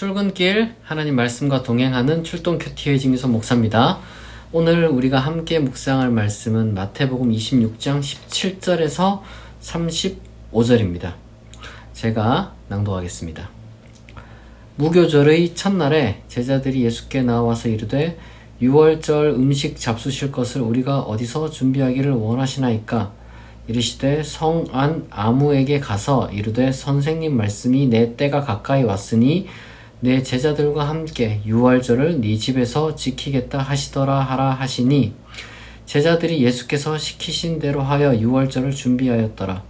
출근길 하나님 말씀과 동행하는 출동 큐티의 진규선 목사입니다. 오늘 우리가 함께 묵상할 말씀은 마태복음 26장 17절에서 35절입니다. 제가 낭독하겠습니다. 무교절의 첫날에 제자들이 예수께 나와서 이르되 유월절 음식 잡수실 것을 우리가 어디서 준비하기를 원하시나이까? 이르시되 성 안 아무에게 가서 이르되 선생님 말씀이 내 때가 가까이 왔으니 내 제자들과 함께 유월절을 네 집에서 지키겠다 하시더라 하라 하시니 제자들이 예수께서 시키신 대로 하여 유월절을 준비하였더라.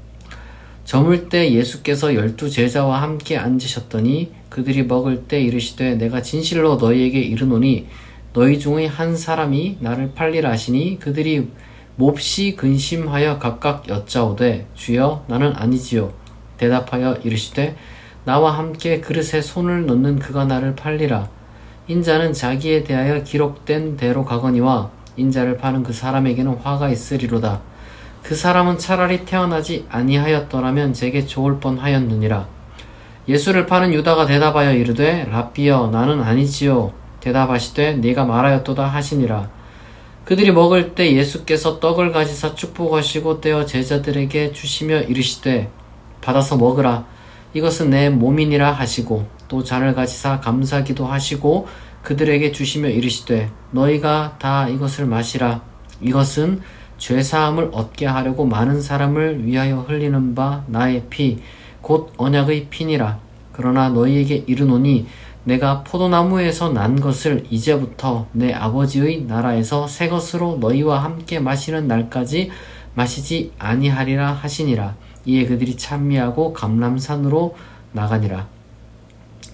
저물 때 예수께서 12 제자와 함께 앉으셨더니 그들이 먹을 때 이르시되 내가 진실로 너희에게 이르노니 너희 중의 한 사람이 나를 팔리라 하시니 그들이 몹시 근심하여 각각 여짜오되 주여 나는 아니지요. 대답하여 이르시되 나와 함께 그릇에 손을 넣는 그가 나를 팔리라. 인자는 자기에 대하여 기록된 대로 가거니와 인자를 파는 그 사람에게는 화가 있으리로다. 그 사람은 차라리 태어나지 아니하였더라면 제게 좋을 뻔하였느니라. 예수를 파는 유다가 대답하여 이르되 랍비여 나는 아니지요. 대답하시되 네가 말하였도다 하시니라. 그들이 먹을 때 예수께서 떡을 가지사 축복하시고 떼어 제자들에게 주시며 이르시되 받아서 먹으라. 이것은 내 몸이니라 하시고 또 잔을 가지사 감사기도 하시고 그들에게 주시며 이르시되 너희가 다 이것을 마시라. 이것은 죄사함을 얻게 하려고 많은 사람을 위하여 흘리는 바 나의 피 곧 언약의 피니라. 그러나 너희에게 이르노니 내가 포도나무에서 난 것을 이제부터 내 아버지의 나라에서 새 것으로 너희와 함께 마시는 날까지 마시지 아니하리라 하시니라. 이에 그들이 찬미하고 감람산으로 나가니라.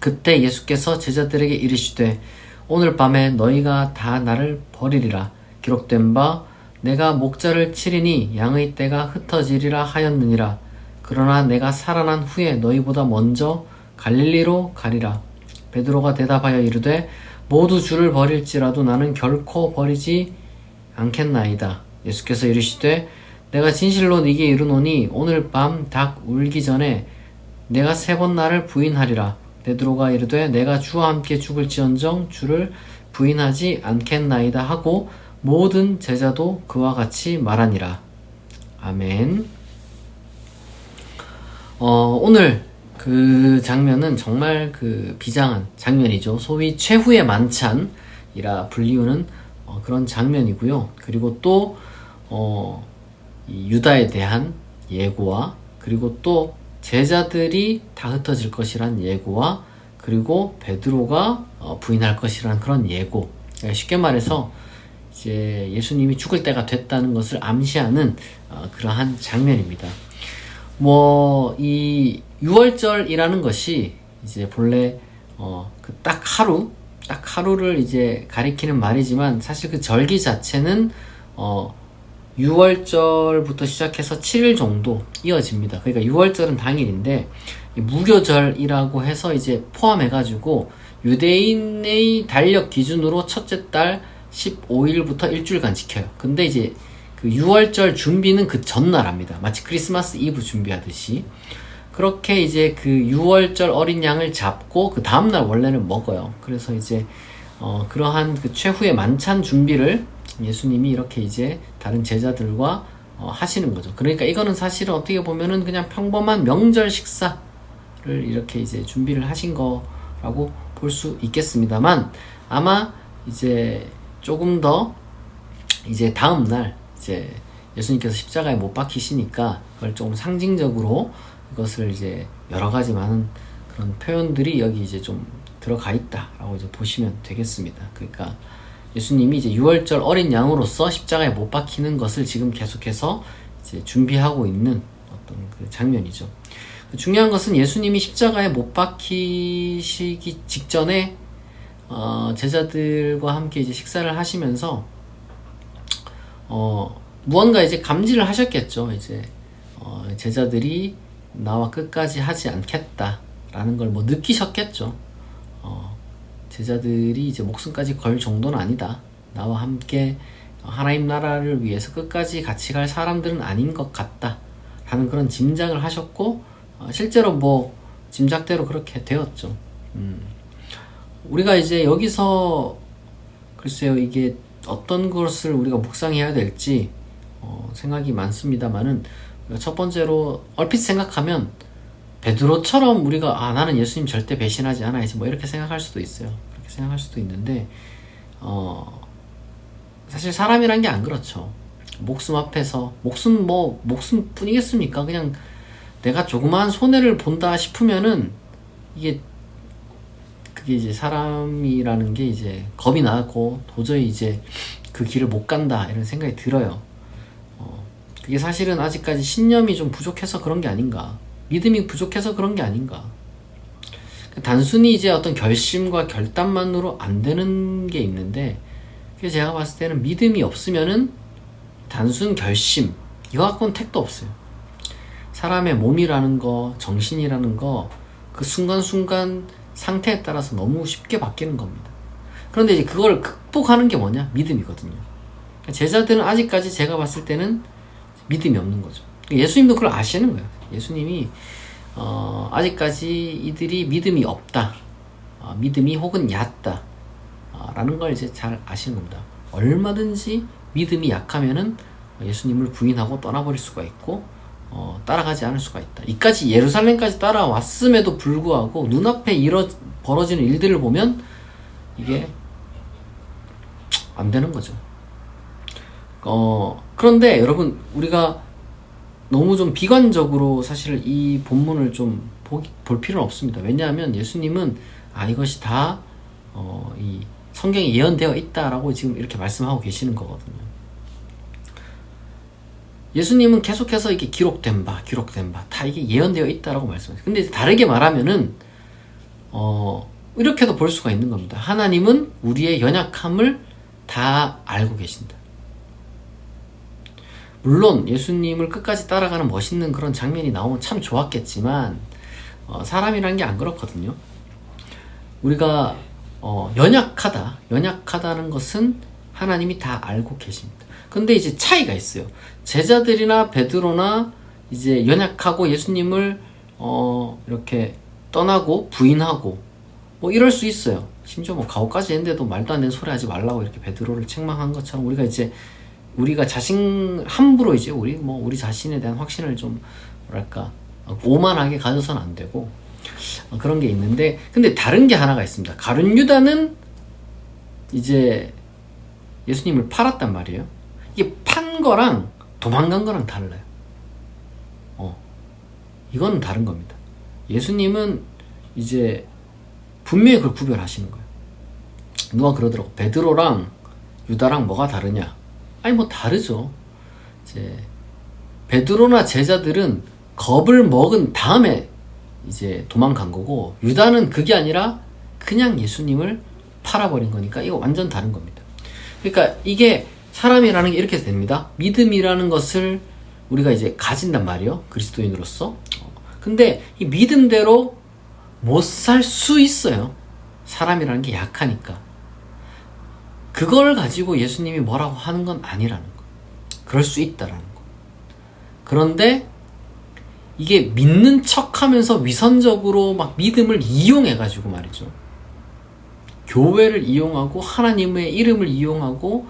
그때 예수께서 제자들에게 이르시되 오늘 밤에 너희가 다 나를 버리리라. 기록된 바 내가 목자를 치리니 양의 떼가 흩어지리라 하였느니라. 그러나 내가 살아난 후에 너희보다 먼저 갈릴리로 가리라. 베드로가 대답하여 이르되 모두 주를 버릴지라도 나는 결코 버리지 않겠나이다. 예수께서 이르시되 내가 진실로 네게 이르노니 오늘 밤 닭 울기 전에 내가 3번 나를 부인하리라. 베드로가 이르되 내가 주와 함께 죽을지언정 주를 부인하지 않겠나이다 하고 모든 제자도 그와 같이 말하니라. 아멘. 오늘 그 장면은 정말 그 비장한 장면이죠. 소위 최후의 만찬이라 불리우는 그런 장면이고요. 그리고 또 이 유다에 대한 예고와 그리고 또 제자들이 다 흩어질 것이란 예고와 그리고 베드로가 부인할 것이란 그런 예고. 쉽게 말해서 이제 예수님이 죽을 때가 됐다는 것을 암시하는 그러한 장면입니다. 이 6월절이라는 것이 이제 본래 그 딱 하루를 이제 가리키는 말이지만 사실 그 절기 자체는 6월절부터 시작해서 7일 정도 이어집니다. 그러니까 6월절은 당일인데 무교절이라고 해서 이제 포함해가지고 유대인의 달력 기준으로 첫째 달 15일부터 일주일간 지켜요. 근데 이제 그 6월절 준비는 그 전날 합니다. 마치 크리스마스 이브 준비하듯이. 그렇게 이제 그 6월절 어린 양을 잡고 그 다음날 원래는 먹어요. 그래서 이제 그러한 그 최후의 만찬 준비를 예수님이 이렇게 이제 다른 제자들과 하시는 거죠. 그러니까 이거는 사실은 어떻게 보면은 그냥 평범한 명절 식사를 이렇게 이제 준비를 하신 거라고 볼 수 있겠습니다만 아마 이제 조금 더 이제 다음날 이제 예수님께서 십자가에 못 박히시니까 그걸 조금 상징적으로 이것을 이제 여러 가지 많은 그런 표현들이 여기 이제 좀 들어가 있다라고 이제 보시면 되겠습니다. 그러니까 예수님이 이제 6월절 어린 양으로서 십자가에 못 박히는 것을 지금 계속해서 이제 준비하고 있는 어떤 그 장면이죠. 중요한 것은 예수님이 십자가에 못 박히시기 직전에 제자들과 함께 이제 식사를 하시면서 무언가 이제 감지를 하셨겠죠. 이제 제자들이 나와 끝까지 하지 않겠다라는 걸 느끼셨겠죠. 제자들이 이제 목숨까지 걸 정도는 아니다. 나와 함께 하나님 나라를 위해서 끝까지 같이 갈 사람들은 아닌 것 같다. 라는 그런 짐작을 하셨고 실제로 짐작대로 그렇게 되었죠. 우리가 이제 여기서 글쎄요, 이게 어떤 것을 우리가 묵상해야 될지 생각이 많습니다만은, 첫 번째로 얼핏 생각하면 베드로처럼 우리가 나는 예수님 절대 배신하지 않아야지 뭐 이렇게 생각할 수도 있어요. 그렇게 생각할 수도 있는데 사실 사람이란 게 안 그렇죠. 목숨 앞에서 목숨 뿐이겠습니까? 그냥 내가 조그마한 손해를 본다 싶으면은 그게 이제 사람이라는 게 이제 겁이 나고 도저히 이제 그 길을 못 간다 이런 생각이 들어요. 그게 사실은 아직까지 신념이 좀 부족해서 그런 게 아닌가, 믿음이 부족해서 그런 게 아닌가. 단순히 이제 어떤 결심과 결단만으로 안 되는 게 있는데, 그래서 제가 봤을 때는 믿음이 없으면은 단순 결심 이거 갖고는 택도 없어요. 사람의 몸이라는 거, 정신이라는 거, 그 순간순간 상태에 따라서 너무 쉽게 바뀌는 겁니다. 그런데 이제 그걸 극복하는 게 뭐냐? 믿음이거든요. 제자들은 아직까지 제가 봤을 때는 믿음이 없는 거죠. 예수님도 그걸 아시는 거예요. 예수님이 아직까지 이들이 믿음이 없다, 믿음이 혹은 얕다 라는 걸 이제 잘 아시는 겁니다. 얼마든지 믿음이 약하면은 예수님을 부인하고 떠나버릴 수가 있고 따라가지 않을 수가 있다. 이까지 예루살렘까지 따라왔음에도 불구하고 눈앞에 벌어지는 일들을 보면 이게 안 되는 거죠. 그런데 여러분, 우리가 너무 좀 비관적으로 사실 이 본문을 좀 볼 필요는 없습니다. 왜냐하면 예수님은 이것이 다 이 성경에 예언되어 있다라고 지금 이렇게 말씀하고 계시는 거거든요. 예수님은 계속해서 이게 기록된 바 다 이게 예언되어 있다라고 말씀하세요. 근데 다르게 말하면은 이렇게도 볼 수가 있는 겁니다. 하나님은 우리의 연약함을 다 알고 계신다. 물론 예수님을 끝까지 따라가는 멋있는 그런 장면이 나오면 참 좋았겠지만 사람이라는 게 안 그렇거든요. 우리가 연약하다는 것은 하나님이 다 알고 계십니다. 근데 이제 차이가 있어요. 제자들이나 베드로나 이제 연약하고 예수님을 이렇게 떠나고 부인하고 뭐 이럴 수 있어요. 심지어 뭐 가오까지 했는데도 말도 안 되는 소리 하지 말라고 이렇게 베드로를 책망한 것처럼 우리가 함부로 이제 우리 자신에 대한 확신을 좀 오만하게 가져서는 안 되고 그런 게 있는데, 근데 다른 게 하나가 있습니다. 가룟 유다는 이제 예수님을 팔았단 말이에요. 이게 판 거랑 도망간 거랑 달라요. 이거는 다른 겁니다. 예수님은 이제 분명히 그걸 구별하시는 거예요. 누가 그러더라고. 베드로랑 유다랑 뭐가 다르냐? 뭐 다르죠. 이제 베드로나 제자들은 겁을 먹은 다음에 이제 도망간 거고, 유다는 그게 아니라 그냥 예수님을 팔아버린 거니까 이거 완전 다른 겁니다. 그러니까 이게 사람이라는 게 이렇게 됩니다. 믿음이라는 것을 우리가 이제 가진단 말이에요. 그리스도인으로서. 근데 이 믿음대로 못 살 수 있어요. 사람이라는 게 약하니까. 그걸 가지고 예수님이 뭐라고 하는 건 아니라는 거. 그럴 수 있다라는 거. 그런데 이게 믿는 척 하면서 위선적으로 막 믿음을 이용해가지고 말이죠. 교회를 이용하고 하나님의 이름을 이용하고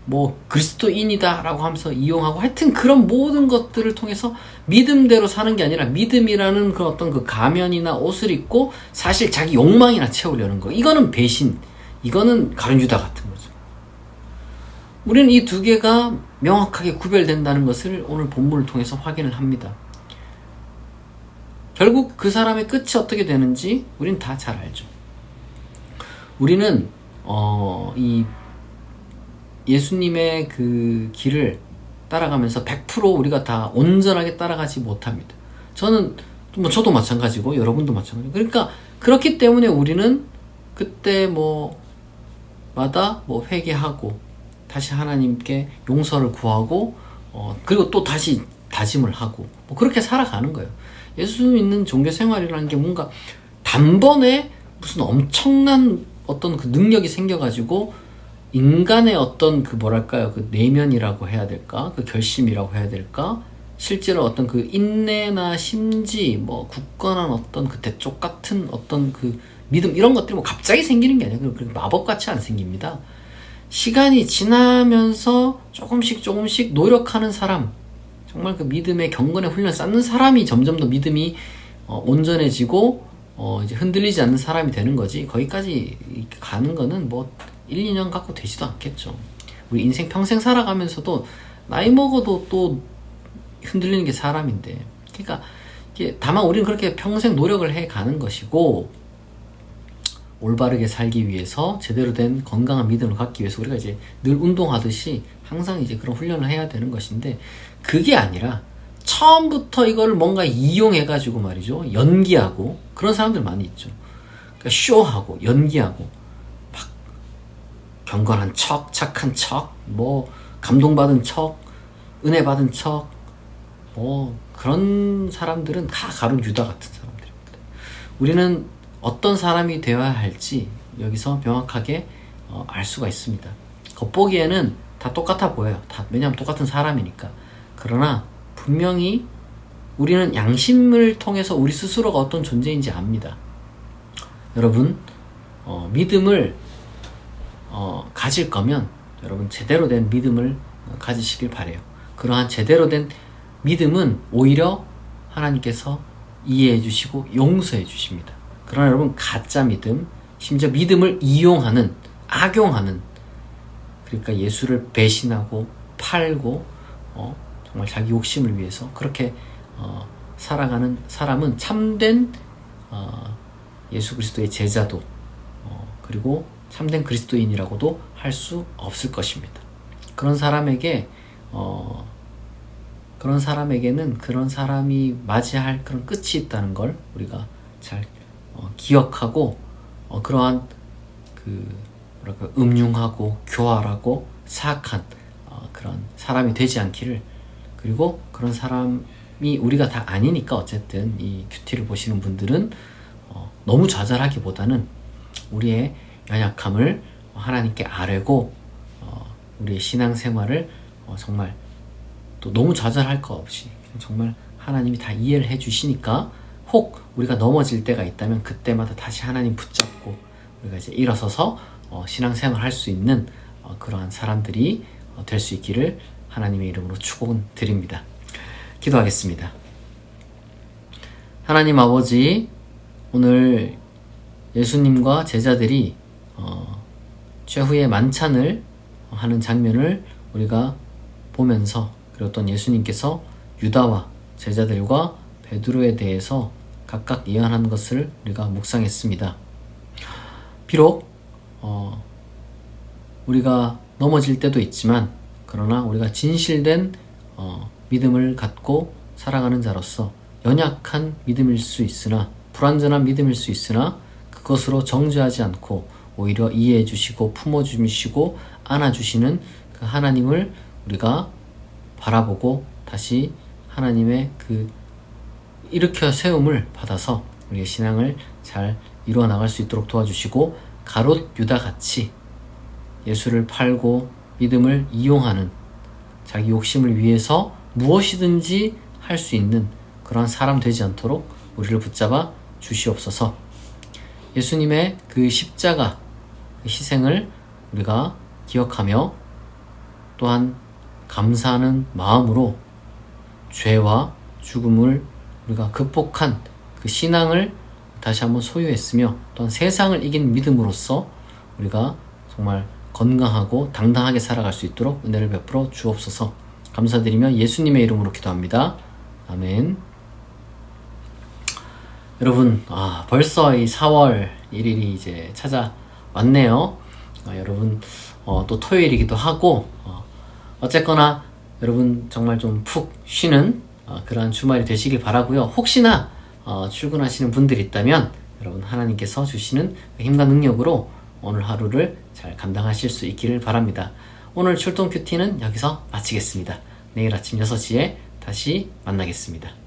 뭐 그리스도인이다 라고 하면서 이용하고, 하여튼 그런 모든 것들을 통해서 믿음대로 사는 게 아니라 믿음이라는 그 어떤 그 가면이나 옷을 입고 사실 자기 욕망이나 채우려는 거. 이거는 배신, 이거는 가룟 유다 같은 거죠. 우리는 이 두 개가 명확하게 구별된다는 것을 오늘 본문을 통해서 확인을 합니다. 결국 그 사람의 끝이 어떻게 되는지 우리는 다 잘 알죠. 우리는 이 예수님의 그 길을 따라가면서 100% 우리가 다 온전하게 따라가지 못합니다. 저도 마찬가지고 여러분도 마찬가지고. 그러니까 그렇기 때문에 우리는 그때 마다 회개하고 다시 하나님께 용서를 구하고 그리고 또 다시 다짐을 하고 그렇게 살아가는 거예요. 예수 믿는 종교 생활이라는 게 뭔가 단번에 무슨 엄청난 어떤 그 능력이 생겨가지고 인간의 어떤 그 그 내면이라고 해야 될까? 그 결심이라고 해야 될까? 실제로 어떤 그 인내나 심지 굳건한 어떤 그 대쪽 같은 어떤 그 믿음 이런 것들이 뭐 갑자기 생기는 게 아니라 그렇게 마법같이 안 생깁니다. 시간이 지나면서 조금씩 노력하는 사람, 정말 그 믿음의 경건의 훈련 쌓는 사람이 점점 더 믿음이 온전해지고 이제 흔들리지 않는 사람이 되는 거지, 거기까지 가는 거는 뭐 1, 2년 갖고 되지도 않겠죠. 우리 인생 평생 살아가면서도 나이 먹어도 또 흔들리는 게 사람인데, 그러니까 다만 우리는 그렇게 평생 노력을 해 가는 것이고, 올바르게 살기 위해서 제대로 된 건강한 믿음을 갖기 위해서 우리가 이제 늘 운동하듯이 항상 이제 그런 훈련을 해야 되는 것인데, 그게 아니라 처음부터 이걸 뭔가 이용해가지고 말이죠, 연기하고 그런 사람들 많이 있죠. 그러니까 쇼하고 연기하고 막 경건한 척, 착한 척, 뭐 감동받은 척, 은혜 받은 척, 뭐 그런 사람들은 다 가룟 유다 같은 사람들입니다. 우리는 어떤 사람이 되어야 할지 여기서 명확하게 알 수가 있습니다. 겉보기에는 다 똑같아 보여요. 왜냐하면 똑같은 사람이니까. 그러나 분명히 우리는 양심을 통해서 우리 스스로가 어떤 존재인지 압니다. 여러분, 믿음을 가질 거면 여러분 제대로 된 믿음을 가지시길 바래요. 그러한 제대로 된 믿음은 오히려 하나님께서 이해해 주시고 용서해 주십니다. 그러나 여러분, 가짜 믿음, 심지어 믿음을 이용하는, 악용하는, 그러니까 예수를 배신하고 팔고 정말 자기 욕심을 위해서 그렇게 살아가는 사람은 참된 예수 그리스도의 제자도 그리고 참된 그리스도인이라고도 할 수 없을 것입니다. 그런 사람에게는 그런 사람이 맞이할 그런 끝이 있다는 걸 우리가 잘 기억하고 그러한 음흉하고 교활하고 사악한 그런 사람이 되지 않기를, 그리고 그런 사람이 우리가 다 아니니까 어쨌든 이 큐티를 보시는 분들은 너무 좌절하기보다는 우리의 연약함을 하나님께 아뢰고 우리의 신앙생활을 정말 또 너무 좌절할 거 없이 정말 하나님이 다 이해를 해 주시니까, 혹 우리가 넘어질 때가 있다면 그때마다 다시 하나님 붙잡고 우리가 이제 일어서서 신앙생활 할 수 있는 그러한 사람들이 될 수 있기를 하나님의 이름으로 축원 드립니다. 기도하겠습니다. 하나님 아버지, 오늘 예수님과 제자들이 최후의 만찬을 하는 장면을 우리가 보면서, 그리고 또 예수님께서 유다와 제자들과 베드로에 대해서 각각 예언한 것을 우리가 묵상했습니다. 비록 우리가 넘어질 때도 있지만, 그러나 우리가 진실된 믿음을 갖고 살아가는 자로서 연약한 믿음일 수 있으나, 불완전한 믿음일 수 있으나 그것으로 정죄하지 않고 오히려 이해해 주시고 품어주시고 안아주시는 그 하나님을 우리가 바라보고 다시 하나님의 그 일으켜 세움을 받아서 우리의 신앙을 잘 이루어 나갈 수 있도록 도와주시고, 가롯 유다 같이 예수를 팔고 믿음을 이용하는, 자기 욕심을 위해서 무엇이든지 할 수 있는 그런 사람 되지 않도록 우리를 붙잡아 주시옵소서. 예수님의 그 십자가 희생을 우리가 기억하며 또한 감사하는 마음으로 죄와 죽음을 우리가 극복한 그 신앙을 다시 한번 소유했으며, 또한 세상을 이긴 믿음으로써 우리가 정말 건강하고 당당하게 살아갈 수 있도록 은혜를 베풀어 주옵소서. 감사드리며 예수님의 이름으로 기도합니다. 아멘. 여러분, 벌써 이 4월 1일이 이제 찾아왔네요. 여러분, 또 토요일이기도 하고, 어쨌거나 여러분 정말 좀 푹 쉬는 그러한 주말이 되시길 바라고요. 혹시나 출근하시는 분들이 있다면 여러분, 하나님께서 주시는 힘과 능력으로 오늘 하루를 잘 감당하실 수 있기를 바랍니다. 오늘 출동 큐티는 여기서 마치겠습니다. 내일 아침 6시에 다시 만나겠습니다.